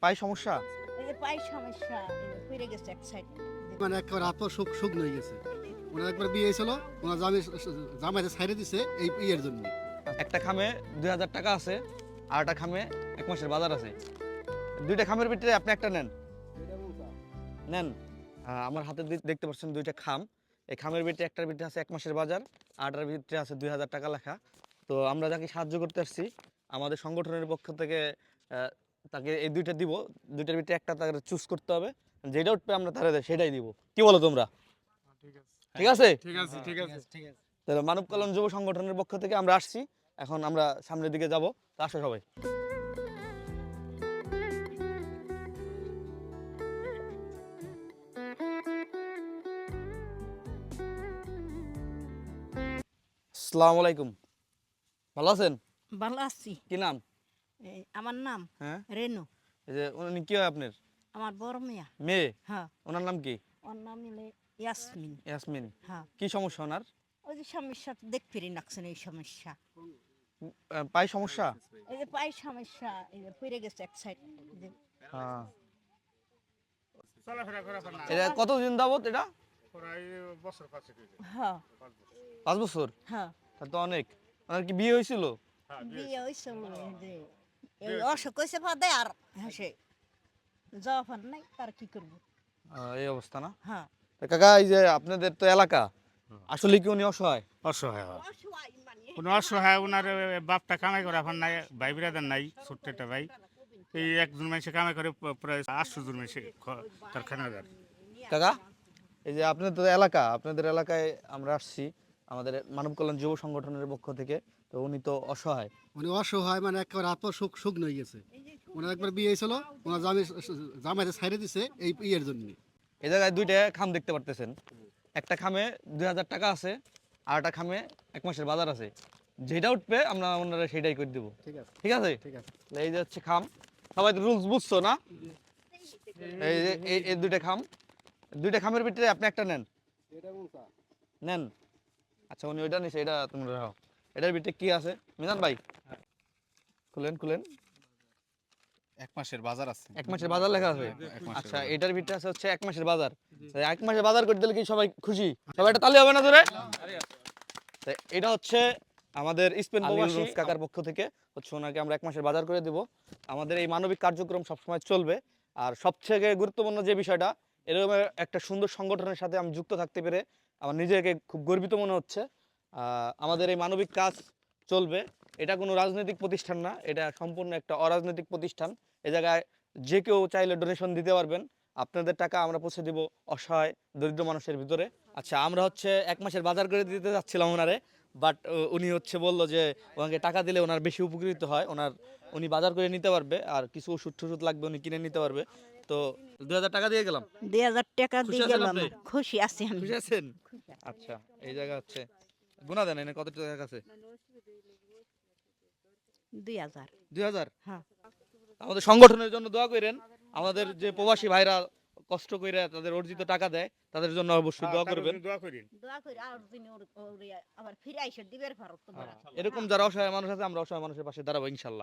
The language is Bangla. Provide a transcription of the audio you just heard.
পায় সমস্যা? এই যে পায়ের সমস্যা, এই যে পড়ে গেছে এক সাইড। মানে একেবারে হাত পা শুকনো হয়ে গেছে। ওনার একবার বিয়ে হয়েছিল, ওনার জামাইতে ছাইড়ে দিছে এই ইয়ের জন্য। একটা খামে 2000 টাকা আছে, আর একটা খামে 1 মাসের বাজার আছে। দুইটা খামের ভিতরে আপনি একটা নেন। নেন। আমার হাতে দেখতে পাচ্ছেন দুইটা খাম। এই খামের ভিতরে একটার ভিতরে আছে 1 মাসের বাজার, আরটার ভিতরে আছে 2000 টাকা লেখা। তো আমরা যাকে সাহায্য করতে আসছি, আমাদের সংগঠনের পক্ষ থেকে তাকে এই দুইটা দিব। দুইটার ভিতরে একটা তাকে চুজ করতে হবে, যেটা উঠবে আমরা তারে সেটাই দিব। কি বলো তোমরা? ঠিক আছে? ঠিক আছে ঠিক আছে ঠিক আছে। তাহলে মানব কল্যাণ যুব সংগঠনের পক্ষ থেকে আমরা আসছি। এখন আমরা সামনের দিকে যাব। তা আসো সবাই। আসসালামু আলাইকুম। ভালো আছেন? ভালো আছি। কি নাম? এই আমার নাম হ্যাঁ, রেনু। এই যে উনি কি হয় আপনার? আমার বড় মেয়া। মেয়ে? হ্যাঁ, ওনার নাম কি? ওর নাম হলো ইয়াসমিন। ইয়াসমিন। হ্যাঁ, কি সমস্যা ওনার? ওই যে সমস্যা দেখ ফিরে নাকছেন, এই সমস্যা। পায় সমস্যা? এই যে পায়ের সমস্যা, এই যে পড়ে গেছে এক সাইড। হ্যাঁ। চলাফেরা করা পার না। এটা কতদিন যাবত এটা? প্রায় বছর পাঁচেক হয়ে যায়। হ্যাঁ 5 বছর? হ্যাঁ, তা তো অনেক। ওনার কি বিয়ে হয়েছিল? হ্যাঁ, বিয়ে হয়েছে যে এই অসুখ হয়েছে ফাদে আর হাসে যাওয়া ফান নাই, তার কি করবো। এই অবস্থা না? হ্যাঁ, তা কাকা, এই যে আপনাদের তো এলাকা, আসলে কি উনি অসহায়? অসহায় হয়। কোনো অসহায়, ওনার বাপটা কামাই করে এখন নাই, ভাই বিরাদার নাই, ছোট্ট একটা ভাই। এই একজন মানুষে কামাই করে প্রায় 800 জন মানুষে তার খানা দেয়। কাকা, এই যে আপনাদের তো এলাকা, আপনাদের এলাকায় আমরা আসছি আমাদের মানব কল্যাণ যুব সংগঠনের পক্ষ থেকে। তো উনি তো অসহায়। উনি অসহায়, মানে একেবারে হাত পা শুকনো হয়ে গেছে। ওনার একবার বিয়ে হয়েছিল, ওনার জামাইতে ছাইড়ে দিছে এই ইয়ের জন্য। এই জায়গায় দুইটা খাম দেখতে পারতেছেন। একটা খামে 2000 টাকা আছে, আর একটা খামে 1 মাসের বাজার আছে। যেটা উঠবে আমরা ওনারা সেটাই করে দিব। ঠিক আছে ঠিক আছে? ঠিক আছে। এই যে হচ্ছে খাম। সবাই তো রুলস বুঝছো না? এই যে এই দুইটা খাম, দুইটা খামের ভিতরে আপনি একটা নেন। নেন। আচ্ছা, উনি ওইটা নিছে, এটা তোমরা রাখো। এটার ভিতরে কি আছে মিজান ভাই? খুলেন খুলেন। 1 মাসের বাজার আছে। 1 মাসের বাজার লেখা আছে। এক মাসের আচ্ছা, বাজার। এটার ভিতরে আছে হচ্ছে 1 মাসের বাজার। 1 মাসের বাজার করে দিলে কি সবাই খুশি? সবাই একটা তালি হবে না ধরে? এটা হচ্ছে আমাদের স্পেন প্রবাসী কাকার পক্ষ থেকে হচ্ছে ওনাকে আমরা 1 মাসের বাজার করে দিব। আমাদের এই মানবিক কার্যক্রম সবসময় চলবে। আর সবথেকে গুরুত্বপূর্ণ যে বিষয়টা, এরকম একটা সুন্দর সংগঠনের সাথে আমি যুক্ত থাকতে পেরে আমার নিজেকে খুব গর্বিত মনে হচ্ছে। আমাদের এই মানবিক কাজ চলবে। এটা কোনো রাজনৈতিক প্রতিষ্ঠান না, এটা সম্পূর্ণ একটা অরাজনৈতিক প্রতিষ্ঠান। এ জায়গায় যে কেউ চাইলে ডোনেশন দিতে পারবেন। আপনাদের টাকা আমরা পৌঁছে দিব অসহায় দরিদ্র মানুষের ভিতরে। আচ্ছা, আমরা হচ্ছে 1 মাসের বাজার করে দিতে যাচ্ছিলাম ওনারে, বাট উনি হচ্ছে বললো যে ওনাকে টাকা দিলে ওনার বেশি উপকৃত হয়, উনি বাজার করে নিতে পারবে, আর কিছু ওষুধ টষুধ লাগবে উনি কিনে নিতে পারবে। তো 2000 টাকা দিয়ে গেলাম। 2000 টাকা খুশি দিয়ে আছেন গেলাম। আপনি? খুশি আছি আমি। খুশি আছেন? আচ্ছা, এই জায়গা হচ্ছে গুনা দেন, এনে কত টাকা আছে? 2000। 2000। হ্যাঁ, আমাদের সংগঠনের জন্য দোয়া করেন। আমাদের যে প্রবাসী ভাইরা কষ্ট করে তাদের অর্জিত টাকা দেয়, তাদের জন্য অবশ্যই দোয়া করবেন। দোয়া করেন। দোয়া করে আর দিন আবার ফিরে আইসা দিবের ফারত তোমরা। এরকম যারা অসহায় মানুষ আছে, আমরা অসহায় মানুষের পাশে দাঁড়াবো ইনশাল্লাহ।